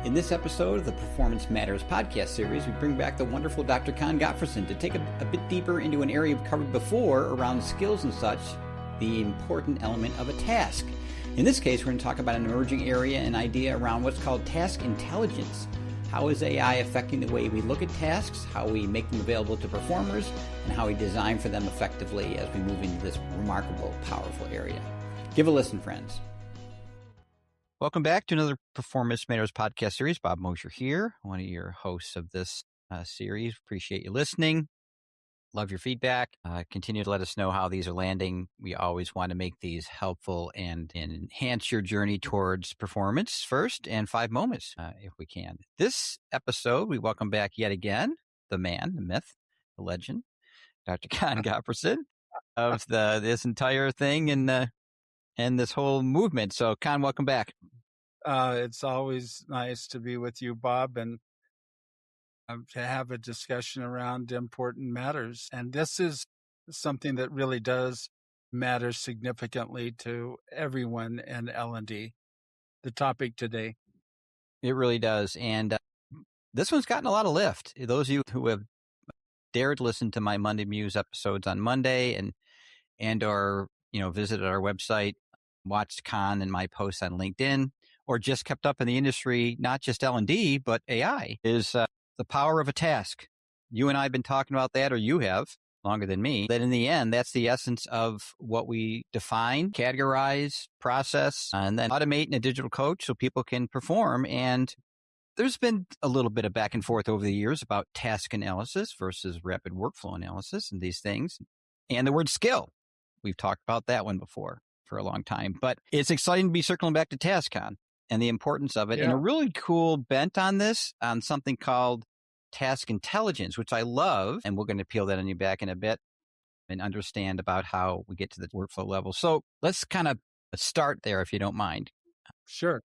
In this episode of the Performance Matters podcast series, we bring back the wonderful Dr. Gottfredson to take a bit deeper into an area we've covered before around skills and such, the important element of a task. In this case, we're going to talk about an emerging area and idea around what's called task intelligence. How is AI affecting the way we look at tasks, how we make them available to performers, and how we design for them effectively as we move into this remarkable, powerful area? Give a listen, friends. Welcome back to another Performance Matters podcast series. Bob Mosher here, one of your hosts of this series. Appreciate you listening. Love your feedback. Continue to let us know how these are landing. We always want to make these helpful and enhance your journey towards performance first and 5 moments, if we can. This episode, we welcome back yet again the man, the myth, the legend, Dr. Gottfredson of this entire thing and this whole movement. So, Con, welcome back. It's always nice to be with you, Bob, and to have a discussion around important matters. And this is something that really does matter significantly to everyone in L&D, the topic today. It really does. And this one's gotten a lot of lift. Those of you who have dared listen to my Monday Muse episodes on Monday and or, visited our website, watched Con and my posts on LinkedIn, or just kept up in the industry, not just L&D, but AI, is the power of a task. You and I have been talking about that, or you have, longer than me, that in the end, that's the essence of what we define, categorize, process, and then automate in a digital coach so people can perform. And there's been a little bit of back and forth over the years about task analysis versus rapid workflow analysis and these things. And the word skill. We've talked about that one before for a long time. But it's exciting to be circling back to TaskCon and the importance of it. Yeah. And a really cool bent on this, on something called task intelligence, which I love. And we're going to peel that on you back in a bit and understand about how we get to the workflow level. So let's kind of start there, if you don't mind. Sure.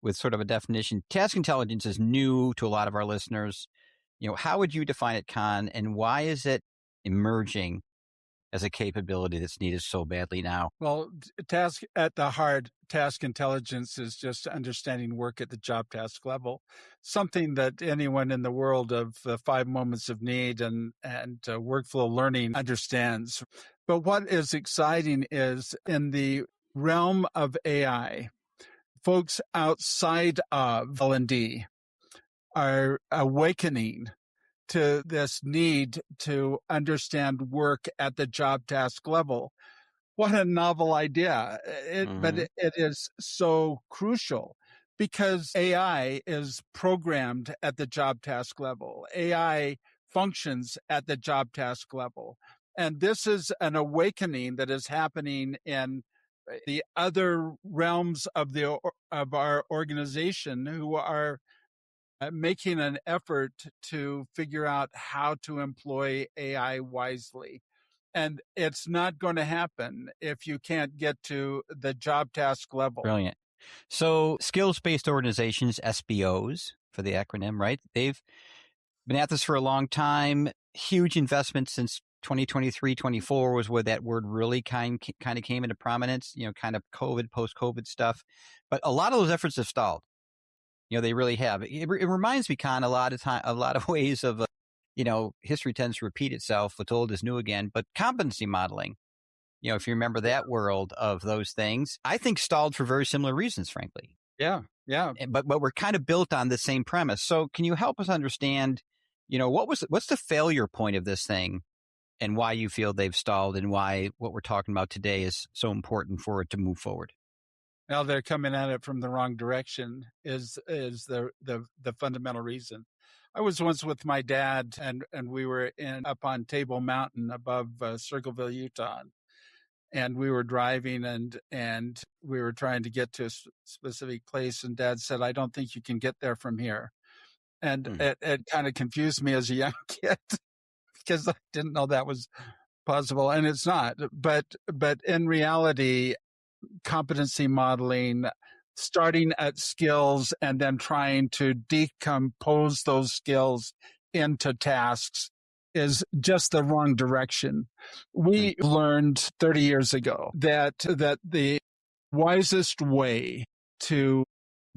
With sort of a definition. Task intelligence is new to a lot of our listeners. How would you define it, Con, and why is it emerging as a capability that's needed so badly now? Well, task at the heart, task intelligence is just understanding work at the job task level, something that anyone in the world of 5 moments of need and workflow learning understands. But what is exciting is in the realm of AI, folks outside of L&D are awakening to this need to understand work at the job task level. What a novel idea. But it is so crucial because AI is programmed at the job task level. AI functions at the job task level. And this is an awakening that is happening in the other realms of our organization who are making an effort to figure out how to employ AI wisely. And it's not going to happen if you can't get to the job task level. Brilliant. So skills-based organizations, SBOs for the acronym, right? They've been at this for a long time. Huge investment since 2023, 24 was where that word really kind of came into prominence, kind of COVID, post-COVID stuff. But a lot of those efforts have stalled. They really have. It reminds me, Con, a lot of ways of, history tends to repeat itself. What's old is new again. But competency modeling, if you remember that world of those things, I think stalled for very similar reasons, frankly. Yeah. But we're kind of built on the same premise. So can you help us understand, what's the failure point of this thing and why you feel they've stalled and why what we're talking about today is so important for it to move forward? Well, they're coming at it from the wrong direction is the fundamental reason. I was once with my dad and we were up on Table Mountain above Circleville, Utah. And we were driving and we were trying to get to a specific place. And Dad said, "I don't think you can get there from here." And it kind of confused me as a young kid because I didn't know that was possible. And it's not. But in reality, competency modeling, starting at skills and then trying to decompose those skills into tasks is just the wrong direction. We learned 30 years ago that the wisest way to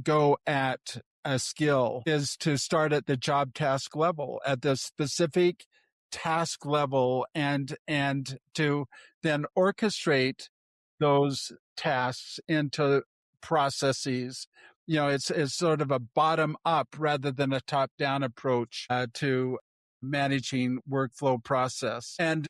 go at a skill is to start at the job task level, at the specific task level, and to then orchestrate those tasks into processes. It's sort of a bottom up rather than a top down approach to managing workflow process. And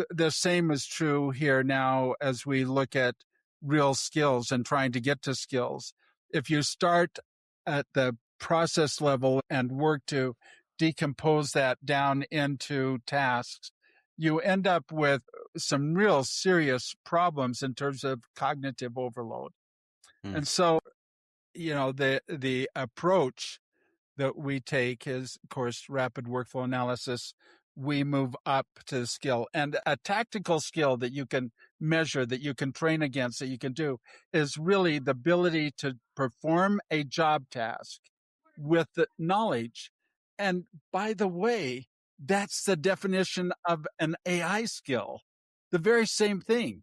the same is true here now as we look at real skills and trying to get to skills. If you start at the process level and work to decompose that down into tasks, you end up with some real serious problems in terms of cognitive overload. And so, the approach that we take is, of course, rapid workflow analysis. We move up to the skill, and a tactical skill that you can measure, that you can train against, that you can do is really the ability to perform a job task with the knowledge. And by the way, that's the definition of an AI skill. The very same thing,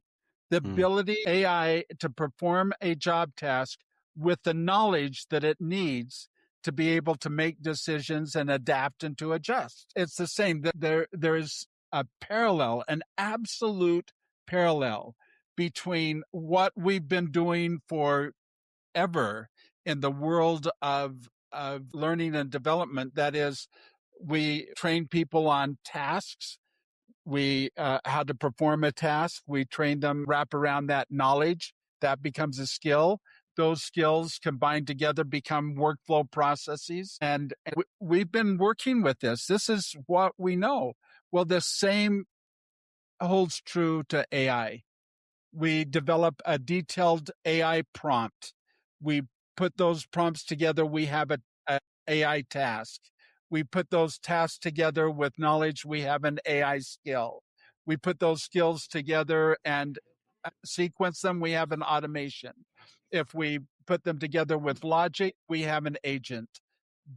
the ability AI to perform a job task with the knowledge that it needs to be able to make decisions and adapt and to adjust. It's the same. There is a parallel, an absolute parallel between what we've been doing forever in the world of learning and development. That is, we train people on tasks. We how to perform a task. We train them, wrap around that knowledge. That becomes a skill. Those skills combined together become workflow processes. And we've been working with this. This is what we know. Well, the same holds true to AI. We develop a detailed AI prompt. We put those prompts together. We have a AI task. We put those tasks together with knowledge. We have an AI skill. We put those skills together and sequence them. We have an automation. If we put them together with logic, we have an agent.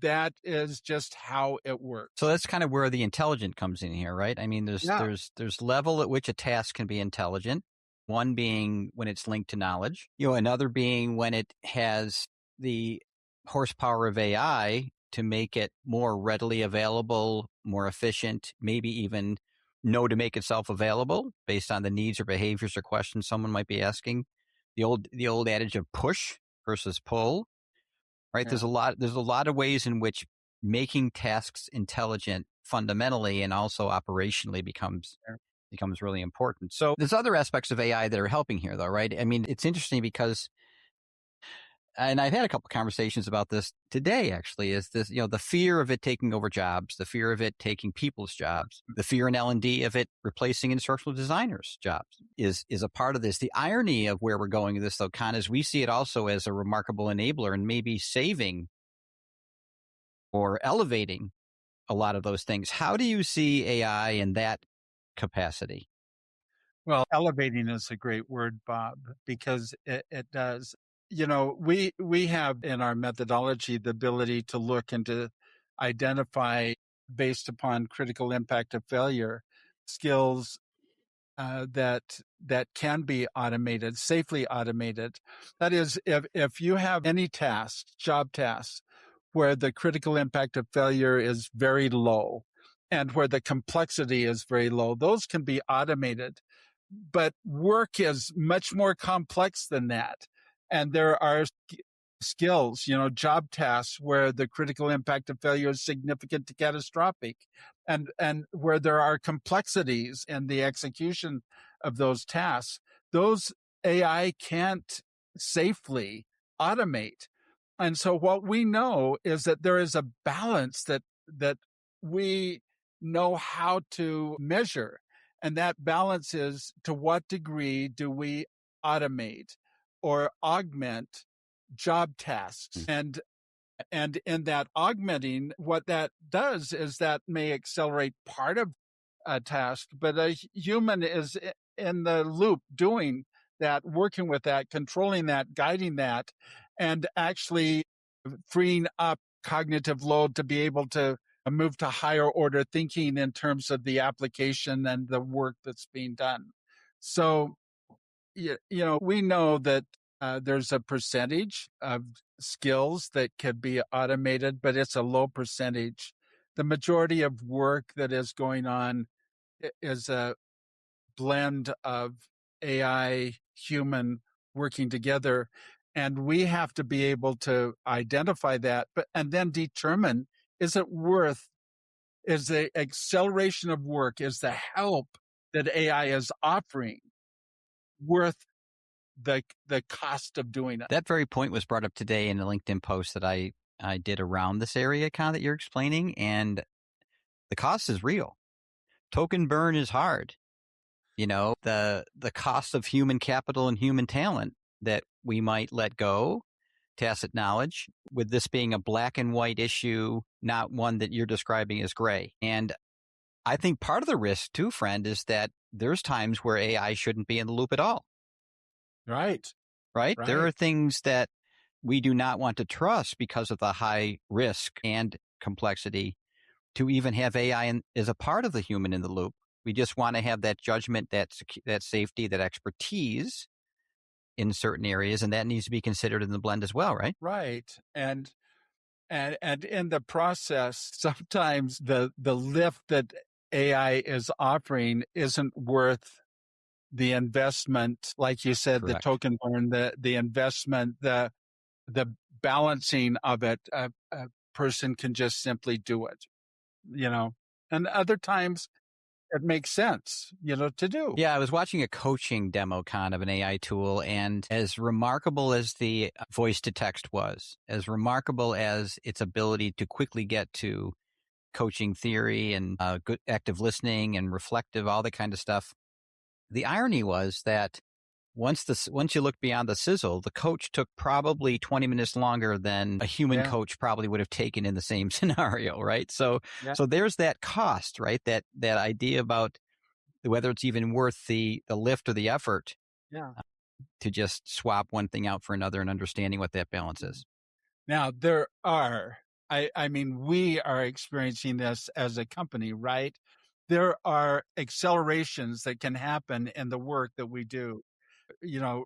That is just how it works. So that's kind of where the intelligent comes in here, right? I mean, there's level at which a task can be intelligent. One being when it's linked to knowledge, another being when it has the horsepower of AI to make it more readily available, more efficient, maybe even know to make itself available based on the needs or behaviors or questions someone might be asking. The old adage of push versus pull, right? Yeah. There's a lot of ways in which making tasks intelligent fundamentally and also operationally becomes really important. So there's other aspects of AI that are helping here, though, right? I mean, it's interesting because, and I've had a couple of conversations about this today, actually, is this, the fear of it taking over jobs, the fear of it taking people's jobs, the fear in L&D of it replacing instructional designers' jobs is a part of this. The irony of where we're going with this, though, Con, is we see it also as a remarkable enabler and maybe saving or elevating a lot of those things. How do you see AI in that capacity? Well, elevating is a great word, Bob, because it does. We have in our methodology the ability to look and to identify, based upon critical impact of failure, skills that can be automated, safely automated. That is, if you have any task, job tasks, where the critical impact of failure is very low and where the complexity is very low, those can be automated. But work is much more complex than that. And there are skills, job tasks where the critical impact of failure is significant to catastrophic, and where there are complexities in the execution of those tasks. Those AI can't safely automate. And so what we know is that there is a balance that we know how to measure. And that balance is, to what degree do we automate or augment job tasks? And in that augmenting, what that does is that may accelerate part of a task, but a human is in the loop doing that, working with that, controlling that, guiding that, and actually freeing up cognitive load to be able to move to higher order thinking in terms of the application and the work that's being done. So, we know that there's a percentage of skills that could be automated, but it's a low percentage. The majority of work that is going on is a blend of AI, human working together. And we have to be able to identify that, and then determine, is it worth, is the acceleration of work, is the help that AI is offering worth the cost of doing it? That very point was brought up today in a LinkedIn post that I did around this area, Con, that you're explaining, and the cost is real. Token burn is hard. The cost of human capital and human talent that we might let go, tacit knowledge, with this being a black and white issue, not one that you're describing as gray. And I think part of the risk too, friend, is that there's times where AI shouldn't be in the loop at all. Right. Right? There are things that we do not want to trust because of the high risk and complexity to even have AI as a part of the human in the loop. We just want to have that judgment, that safety, that expertise in certain areas, and that needs to be considered in the blend as well, right? Right. And in the process, sometimes the lift that AI is offering isn't worth the investment. Like you said, Correct. the token burn, the investment, the balancing of it. A person can just simply do it, and other times it makes sense, to do. Yeah, I was watching a coaching demo con of an AI tool, and as remarkable as the voice to text was, as remarkable as its ability to quickly get to coaching theory and good active listening and reflective, all that kind of stuff. The irony was that once you look beyond the sizzle, the coach took probably 20 minutes longer than a human coach probably would have taken in the same scenario, right? So there's that cost, right? That idea about whether it's even worth the lift or the effort to just swap one thing out for another and understanding what that balance is. Now, I mean, we are experiencing this as a company, right? There are accelerations that can happen in the work that we do.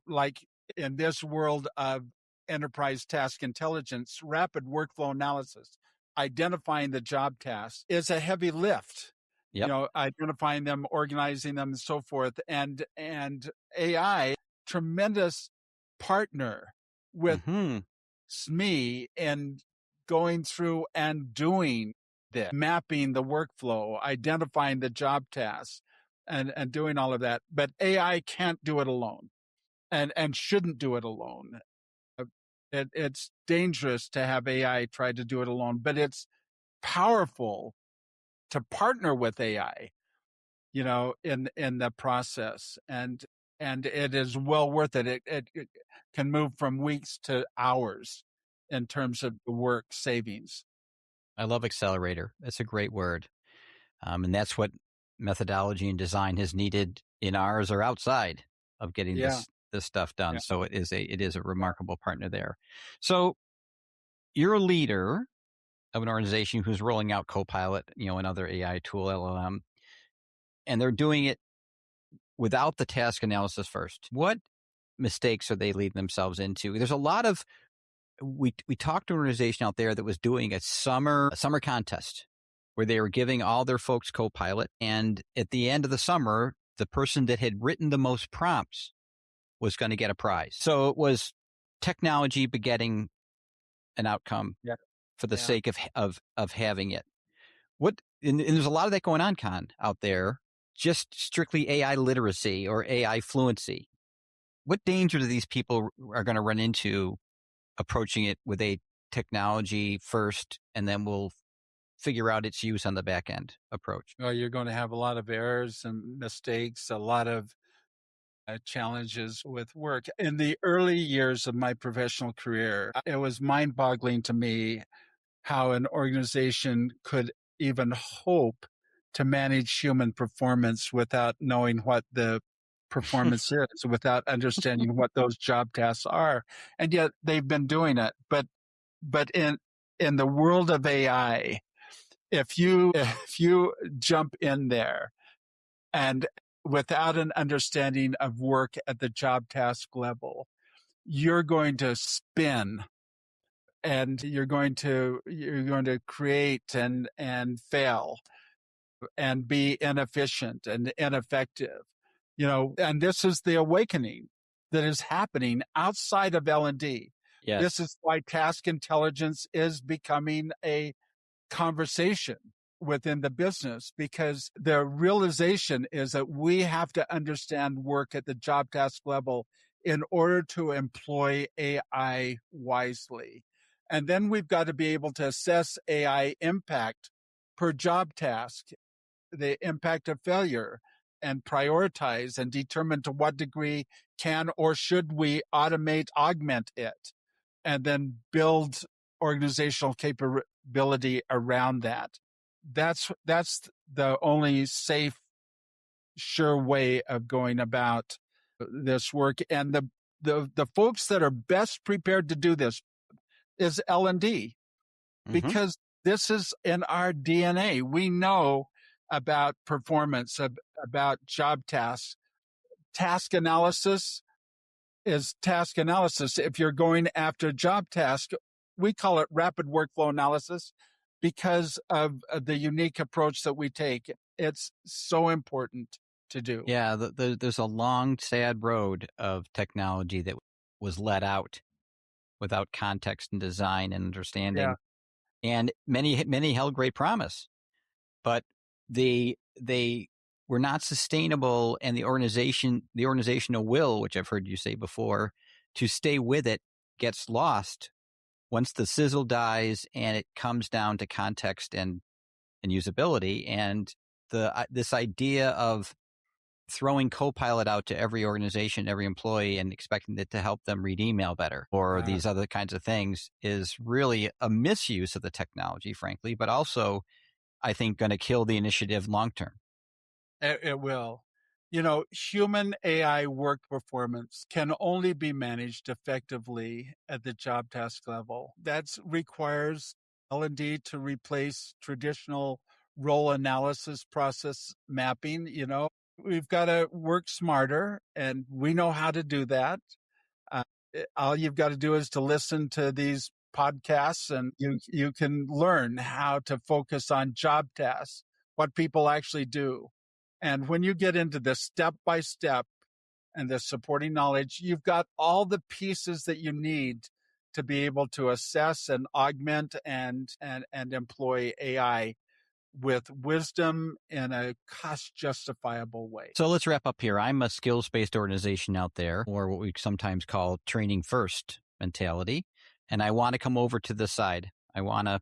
Like in this world of enterprise task intelligence, rapid workflow analysis, identifying the job tasks is a heavy lift. Yep. Identifying them, organizing them, and so forth. And AI, tremendous partner with SME and going through and doing this, mapping the workflow, identifying the job tasks, and doing all of that. But AI can't do it alone, and shouldn't do it alone. It's dangerous to have AI try to do it alone, but it's powerful to partner with AI, in the process, and it is well worth it. It can move from weeks to hours in terms of the work savings. I love accelerator. That's a great word. And that's what methodology and design has needed in ours or outside of getting this stuff done. So it is a remarkable partner there. So you're a leader of an organization who's rolling out Copilot, another AI tool, LLM, and they're doing it without the task analysis first. What mistakes are they leading themselves into? There's a lot of we talked to an organization out there that was doing a summer contest where they were giving all their folks Copilot, and at the end of the summer, the person that had written the most prompts was going to get a prize. So it was technology begetting an outcome for the sake of having it. And there's a lot of that going on, Con, out there. Just strictly AI literacy or AI fluency. What danger do these people are going to run into approaching it with a technology first, and then we'll figure out its use on the back end approach? Well, you're going to have a lot of errors and mistakes, a lot of challenges with work. In the early years of my professional career, it was mind-boggling to me how an organization could even hope to manage human performance without knowing what the performance is, without understanding what those job tasks are. And yet they've been doing it. But in the world of AI, if you jump in there and without an understanding of work at the job task level, you're going to spin and you're going to create and fail and be inefficient and ineffective. And this is the awakening that is happening outside of L&D. Yes. This is why task intelligence is becoming a conversation within the business, because the realization is that we have to understand work at the job task level in order to employ AI wisely. And then we've got to be able to assess AI impact per job task, the impact of failure, and prioritize and determine to what degree can or should we augment it, and then build organizational capability around that. That's the only safe, sure way of going about this work. And the folks that are best prepared to do this is L&D, because this is in our DNA. We know about performance, about job tasks. Task analysis is task analysis. If you're going after a job task, we call it rapid workflow analysis because of the unique approach that we take. It's so important to do. Yeah, there's a long, sad road of technology that was let out without context and design and understanding. Yeah. And many held great promise, but they were not sustainable, and the organizational will, which I've heard you say before, to stay with it gets lost once the sizzle dies and it comes down to context and usability. And this idea of throwing Copilot out to every organization, every employee, and expecting it to help them read email better or these other kinds of things is really a misuse of the technology, frankly, but also, I think, going to kill the initiative long term. It will. Human AI work performance can only be managed effectively at the job task level. That requires L&D to replace traditional role analysis process mapping. We've got to work smarter, and we know how to do that. All you've got to do is to listen to these podcasts, and you can learn how to focus on job tasks, what people actually do. And when you get into the step by step and the supporting knowledge, you've got all the pieces that you need to be able to assess and augment and employ AI with wisdom in a cost justifiable way. So let's wrap up here. I'm a skills-based organization out there, or what we sometimes call training first mentality. And I want to come over to this side. I want to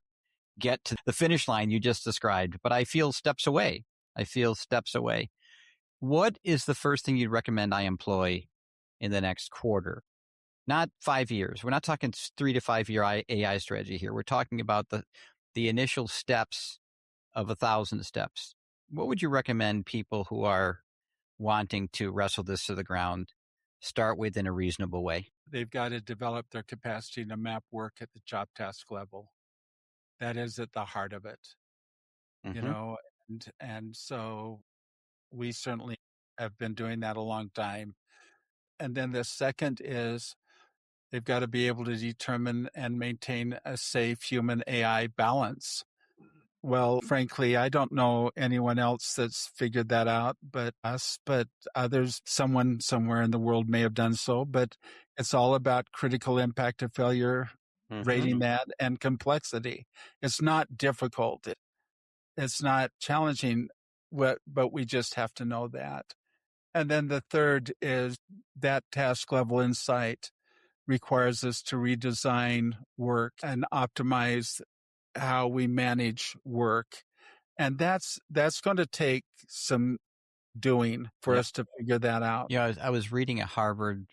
get to the finish line you just described, but I feel steps away. What is the first thing you'd recommend I employ in the next quarter? Not 5 years. We're not talking 3 to 5 year AI strategy here. We're talking about the initial steps of 1,000 steps. What would you recommend people who are wanting to wrestle this to the ground start with in a reasonable way? They've got to develop their capacity to map work at the job task level. That is at the heart of it. And so we certainly have been doing that a long time. And then the second is they've got to be able to determine and maintain a safe human AI balance. Well, frankly, I don't know anyone else that's figured that out but us, but others, someone somewhere in the world may have done so. But it's all about critical impact of failure, rating that, and complexity. It's not difficult. It's not challenging, but we just have to know that. And then the third is that task level insight requires us to redesign work and optimize how we manage work. And that's going to take some doing for us to figure that out. I was reading a Harvard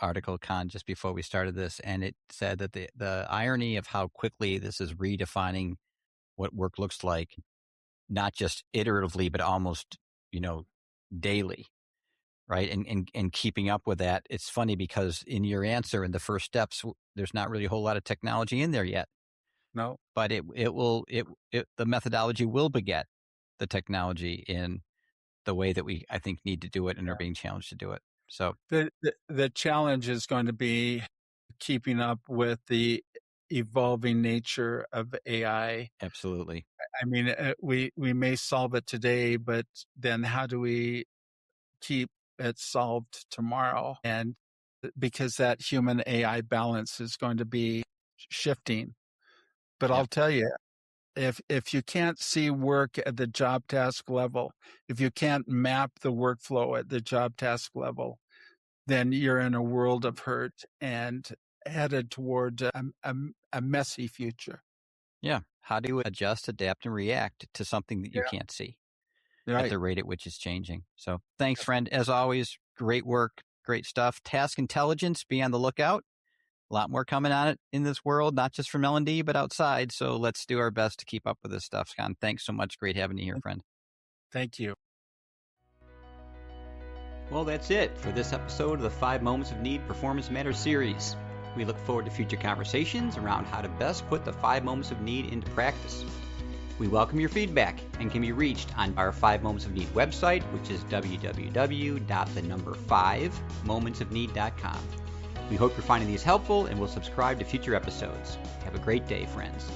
article, Con, just before we started this, and it said that the irony of how quickly this is redefining what work looks like, not just iteratively, but almost, daily, right? And keeping up with that. It's funny because in your answer in the first steps, there's not really a whole lot of technology in there yet. No, but the methodology will beget the technology in the way that we, I think, need to do it and are being challenged to do it. So the challenge is going to be keeping up with the evolving nature of AI. Absolutely. I mean, we may solve it today, but then how do we keep it solved tomorrow? And because that human AI balance is going to be shifting. But Yeah. I'll tell you, if you can't see work at the job task level, if you can't map the workflow at the job task level, then you're in a world of hurt and headed toward a messy future. Yeah. How do you adjust, adapt, and react to something that you Yeah. can't see at Right. the rate at which it's changing? So thanks, friend. As always, great work, great stuff. Task intelligence, be on the lookout. A lot more coming on it in this world, not just from L&D, but outside. So let's do our best to keep up with this stuff, Scott. Thanks so much. Great having you here, friend. Thank you. Well, that's it for this episode of the 5 Moments of Need Performance Matters series. We look forward to future conversations around how to best put the 5 Moments of Need into practice. We welcome your feedback and can be reached on our 5 Moments of Need website, which is www.5momentsofneed.com. We hope you're finding these helpful and will subscribe to future episodes. Have a great day, friends.